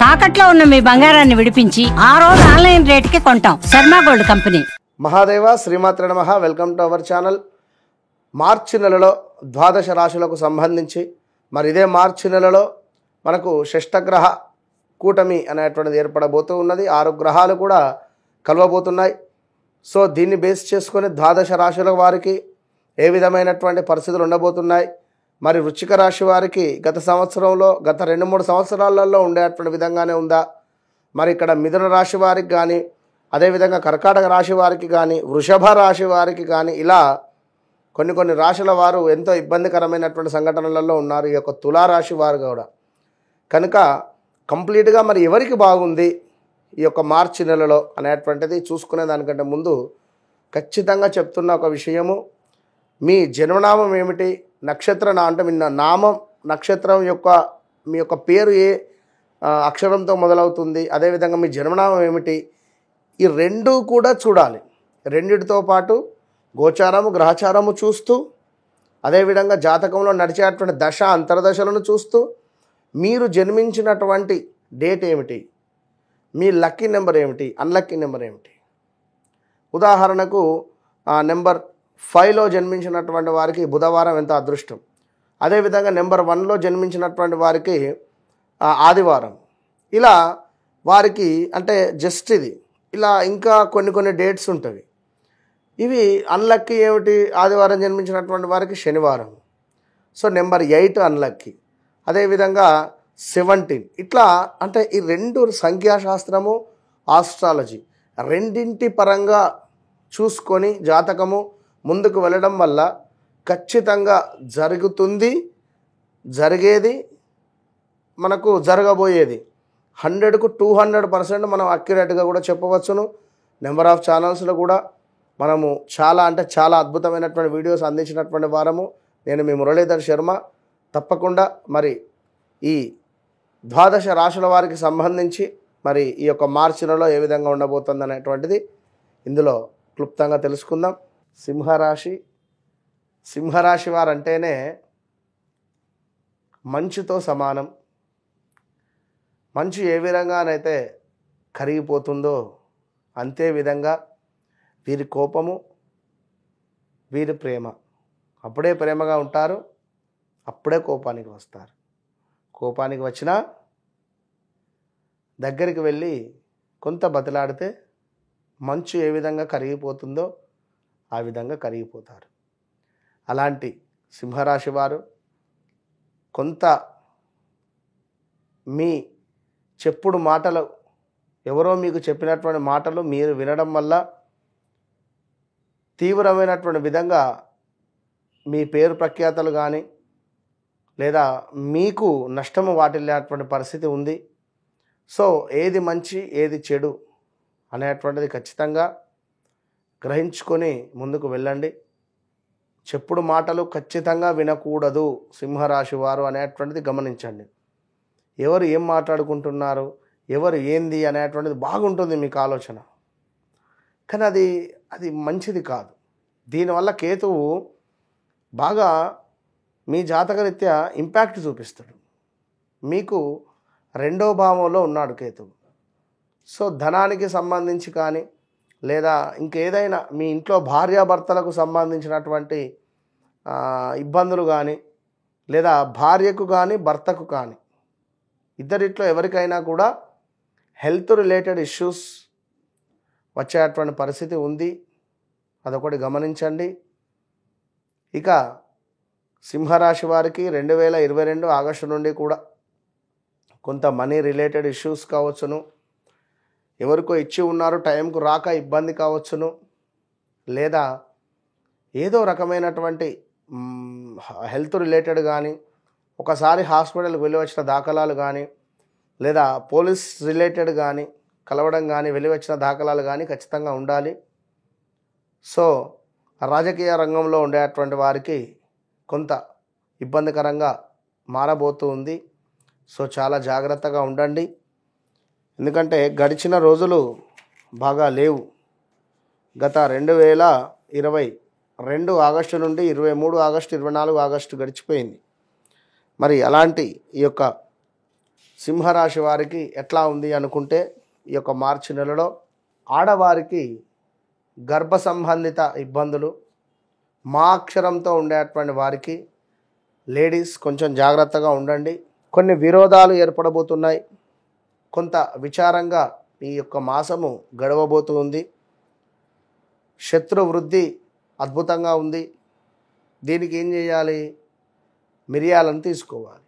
తాకట్లో ఉన్న మీ బంగారాన్ని విడిపించి ఆ రోజు ఆన్లైన్ రేటుకి కొంటాం. Sharma gold company. మహాదేవ శ్రీమాత్రే నమః. Welcome to our channel. మార్చి నెలలో ద్వాదశ రాశులకు సంబంధించి మరి ఇదే మార్చి నెలలో మనకు షష్టగ్రహ కూటమి అనేటువంటిది ఏర్పడబోతూ ఉన్నది. 6 గ్రహాలు కూడా కలవబోతున్నాయి. సో దీన్ని బేస్ చేసుకొని ద్వాదశ రాశుల వారికి ఏ విధమైనటువంటి పరిస్థితులు ఉండబోతున్నాయి, మరి వృశ్చిక రాశి వారికి గత సంవత్సరంలో గత 2-3 సంవత్సరాలలో ఉండేటువంటి విధంగానే ఉందా, మరి ఇక్కడ మిథున రాశి వారికి కానీ, అదేవిధంగా కర్కాటక రాశి వారికి కానీ, వృషభ రాశి వారికి కానీ, ఇలా కొన్ని రాశుల వారు ఎంతో ఇబ్బందికరమైనటువంటి సంఘటనలలో ఉన్నారు. ఈ యొక్క తులారాశి వారు కూడా కనుక కంప్లీట్గా మరి ఎవరికి బాగుంది ఈ యొక్క మార్చి నెలలో అనేటువంటిది చూసుకునే దానికంటే ముందు ఖచ్చితంగా చెప్తున్న ఒక విషయము, మీ జన్మనామం ఏమిటి, నక్షత్ర అంటే మీ నామం నక్షత్రం యొక్క మీ యొక్క పేరు ఏ అక్షరంతో మొదలవుతుంది, అదేవిధంగా మీ జన్మనామం ఏమిటి, ఈ రెండు కూడా చూడాలి. రెండిటితో పాటు గోచారము గ్రహచారము చూస్తూ, అదేవిధంగా జాతకంలో నడిచేటువంటి దశ అంతర్దశలను చూస్తూ, మీరు జన్మించినటువంటి డేట్ ఏమిటి, మీ లక్కీ నెంబర్ ఏమిటి, అన్లక్కీ నెంబర్ ఏమిటి. ఉదాహరణకు నెంబర్ 5లో జన్మించినటువంటి వారికి బుధవారం ఎంత అదృష్టం, అదేవిధంగా నెంబర్ 1లో జన్మించినటువంటి వారికి ఆదివారం. ఇలా వారికి అంటే జస్ట్ ఇది ఇలా ఇంకా కొన్ని డేట్స్ ఉంటాయి. ఇవి అన్లక్కీ ఏమిటి, ఆదివారం జన్మించినటువంటి వారికి శనివారం. సో నెంబర్ 8 అన్లక్కీ, అదేవిధంగా 17 ఇట్లా. అంటే ఈ రెండు సంఖ్యాశాస్త్రము ఆస్ట్రాలజీ రెండింటి పరంగా చూసుకొని జాతకము ముందుకు వెళ్ళడం వల్ల ఖచ్చితంగా జరుగుతుంది, జరిగేది, మనకు జరగబోయేది 100కు 200% మనం అక్యురేట్గా కూడా చెప్పవచ్చును. నెంబర్ ఆఫ్ ఛానల్స్లో కూడా మనము చాలా అద్భుతమైనటువంటి వీడియోస్ అందించినటువంటి వారము. నేను మీ మురళీధర్ శర్మ. తప్పకుండా మరి ఈ ద్వాదశ రాశుల వారికి సంబంధించి మరి ఈ యొక్క మార్చి నెలలో ఏ విధంగా ఉండబోతుంది అనేటువంటిది ఇందులో క్లుప్తంగా తెలుసుకుందాం. సింహరాశి వారంటేనే మంచుతో సమానం. మంచు ఏ విధంగానైతే కరిగిపోతుందో అంతే విధంగా వీరి కోపము, వీరి ప్రేమ. అప్పుడే ప్రేమగా ఉంటారు, అప్పుడే కోపానికి వస్తారు. కోపానికి వచ్చినా దగ్గరికి వెళ్ళి కొంత బతిలాడితే మంచు ఏ విధంగా కరిగిపోతుందో ఆ విధంగా కరిగిపోతారు. అలాంటి సింహరాశి వారు కొంత మీ చెప్పుడు మాటలు, ఎవరో మీకు చెప్పినటువంటి మాటలు మీరు వినడం వల్ల తీవ్రమైనటువంటి విధంగా మీ పేరు ప్రఖ్యాతలు కానీ లేదా మీకు నష్టము వాటిల్లేటువంటి పరిస్థితి ఉంది. సో ఏది మంచి ఏది చెడు అనేటువంటిది ఖచ్చితంగా గ్రహించుకొని ముందుకు వెళ్ళండి. చెప్పుడు మాటలు ఖచ్చితంగా వినకూడదు సింహరాశి వారు అనేటువంటిది గమనించండి. ఎవరు ఏం మాట్లాడుకుంటున్నారు, ఎవరు ఏంది అనేటువంటిది బాగుంటుంది మీకు ఆలోచన, కానీ అది మంచిది కాదు. దీనివల్ల కేతువు బాగా మీ జాతకరీత్యా ఇంపాక్ట్ చూపిస్తాడు. మీకు 2వ భావంలో ఉన్నాడు కేతువు. సో ధనానికి సంబంధించి కానీ లేదా ఇంకేదైనా మీ ఇంట్లో భార్యాభర్తలకు సంబంధించినటువంటి ఇబ్బందులు కానీ లేదా భార్యకు కానీ భర్తకు కానీ ఇద్దరిట్లో ఎవరికైనా కూడా హెల్త్ రిలేటెడ్ ఇష్యూస్ వచ్చేటువంటి పరిస్థితి ఉంది. అదొకటి గమనించండి. ఇక సింహరాశి వారికి 2022 ఆగస్టు నుండి కూడా కొంత మనీ రిలేటెడ్ ఇష్యూస్ కావచ్చును, ఎవరికో ఇచ్చి ఉన్నారు టైంకు రాక ఇబ్బంది కావచ్చును, లేదా ఏదో రకమైనటువంటి హెల్త్ రిలేటెడ్ కానీ, ఒకసారి హాస్పిటల్కి వెళ్ళి వచ్చిన దాఖలాలు కానీ, లేదా పోలీస్ రిలేటెడ్ కానీ కలవడం కానీ వెళ్ళి వచ్చిన దాఖలాలు కానీ ఖచ్చితంగా ఉండాలి. సో రాజకీయ రంగంలో ఉండేటువంటి వారికి కొంత ఇబ్బందికరంగా మారబోతూ ఉంది. సో చాలా జాగ్రత్తగా ఉండండి. ఎందుకంటే గడిచిన రోజులు బాగా లేవు. గత 2022 ఆగస్టు నుండి 23 ఆగస్టు 24 ఆగస్టు గడిచిపోయింది. మరి అలాంటి ఈ యొక్క సింహరాశి వారికి ఎట్లా ఉంది అనుకుంటే ఈ యొక్క మార్చి నెలలో ఆడవారికి గర్భ సంబంధిత ఇబ్బందులు, మా అక్షరంతో ఉండేటువంటి వారికి లేడీస్ కొంచెం జాగ్రత్తగా ఉండండి. కొన్ని విరోధాలు ఏర్పడబోతున్నాయి. కొంత విచారంగా ఈ యొక్క మాసము గడవబోతుంది. శత్రు వృద్ధి అద్భుతంగా ఉంది. దీనికి ఏం చేయాలి? మిరియాలను తీసుకోవాలి.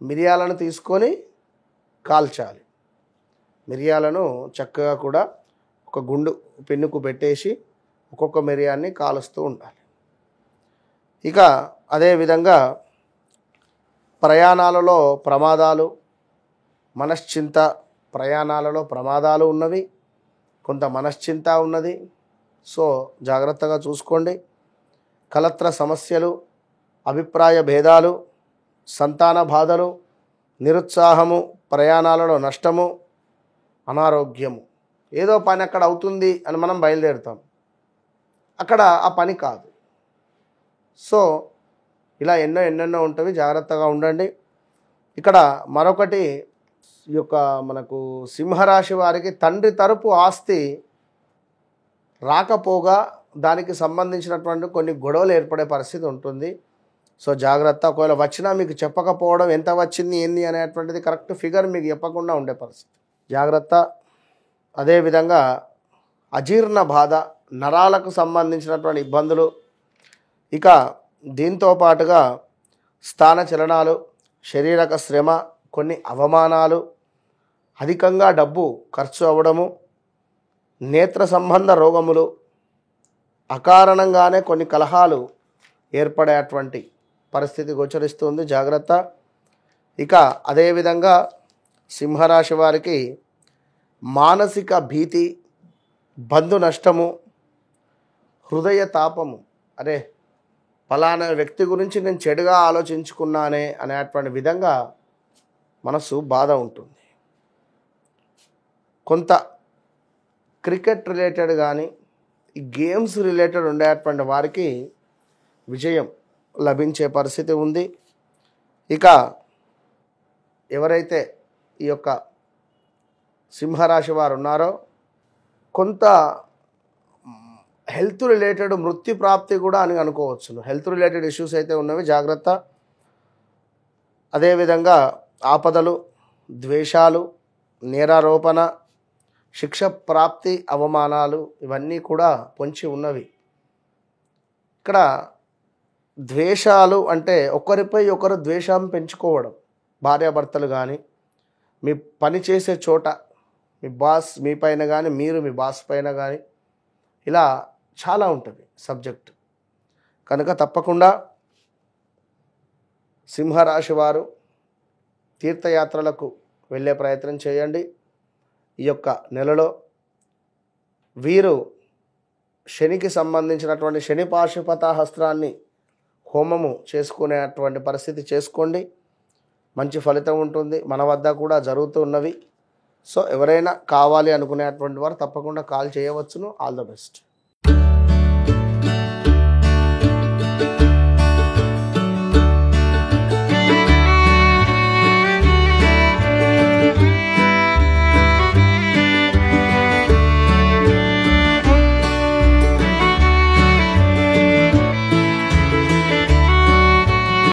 మిరియాలను తీసుకొని కాల్చాలి. మిరియాలను చక్కగా కూడా ఒక గుండు పెన్నుకు పెట్టేసి ఒక్కొక్క మిరియాన్ని కాలుస్తూ ఉండాలి. ఇక అదేవిధంగా ప్రయాణాలలో ప్రమాదాలు, మనశ్చింత, ప్రయాణాలలో ప్రమాదాలు ఉన్నవి, కొంత మనశ్చింత ఉన్నది. సో జాగ్రత్తగా చూసుకోండి. కలత్ర సమస్యలు, అభిప్రాయ భేదాలు, సంతాన బాధలు, నిరుత్సాహము, ప్రయాణాలలో నష్టము, అనారోగ్యము. ఏదో పని అక్కడ అవుతుంది అని మనం బయలుదేరుతాం, అక్కడ ఆ పని కాదు. సో ఇలా ఎన్నెన్నో ఉంటవి. జాగ్రత్తగా ఉండండి. ఇక్కడ మరొకటి, ఈ యొక్క మనకు సింహరాశి వారికి తండ్రి తరపు ఆస్తి రాకపోగా దానికి సంబంధించినటువంటి కొన్ని గొడవలు ఏర్పడే పరిస్థితి ఉంటుంది. సో జాగ్రత్త. ఒకవేళ వచ్చినా మీకు చెప్పకపోవడం, ఎంత వచ్చింది ఏంది అనేటువంటిది కరెక్ట్ ఫిగర్ మీకు చెప్పకుండా ఉండే పరిస్థితి. జాగ్రత్త. అదేవిధంగా అజీర్ణ బాధ, నరాలకు సంబంధించినటువంటి ఇబ్బందులు, ఇక దీంతో పాటుగా స్థాన చలనాలు, శారీరక శ్రమ, కొన్ని అవమానాలు, అధికంగా డబ్బు ఖర్చు అవ్వడము, నేత్ర సంబంధ రోగములు, అకారణంగానే కొన్ని కలహాలు ఏర్పడేటువంటి పరిస్థితి గోచరిస్తుంది. జాగ్రత్త. ఇక అదేవిధంగా సింహరాశి వారికి మానసిక భీతి, బంధు నష్టము, హృదయ తాపము, అరే ఫలానా వ్యక్తి గురించి నేను చెడుగా ఆలోచించుకున్నానే అనేటువంటి విధంగా మనసు బాధ ఉంటుంది. కొంత క్రికెట్ రిలేటెడ్ కానీ ఈ గేమ్స్ రిలేటెడ్ ఉండేటువంటి వారికి విజయం లభించే పరిస్థితి ఉంది. ఇక ఎవరైతే ఈ యొక్క సింహరాశి వారు ఉన్నారో కొంత హెల్త్ రిలేటెడ్ మృత్యు ప్రాప్తి కూడా అని అనుకోవచ్చును. హెల్త్ రిలేటెడ్ ఇష్యూస్ అయితే ఉన్నవి, జాగ్రత్త. అదేవిధంగా ఆపదలు, ద్వేషాలు, నేరారోపణ, శిక్ష ప్రాప్తి, అవమానాలు ఇవన్నీ కూడా పొంచి ఉన్నవి. ఇక్కడ ద్వేషాలు అంటే ఒకరిపై ఒకరు ద్వేషం పెంచుకోవడం, భార్యాభర్తలు కానీ, మీ పని చేసే చోట మీ బాస్ మీ పైన కానీ, మీరు మీ బాస్ పైన కానీ, ఇలా చాలా ఉంటుంది సబ్జెక్ట్. కనుక తప్పకుండా సింహరాశి వారు తీర్థయాత్రలకు వెళ్ళే ప్రయత్నం చేయండి. ఈ యొక్క నెలలో వీరు శనికి సంబంధించినటువంటి శని పాశుపత హస్త్రాన్ని హోమము చేసుకునేటువంటి పరిస్థితి చేసుకోండి. మంచి ఫలితం ఉంటుంది. మన వద్ద కూడా జరుగుతూ ఉన్నవి. సో ఎవరైనా కావాలి అనుకునేటువంటి వారు తప్పకుండా కాల్ చేయవచ్చును. All the best.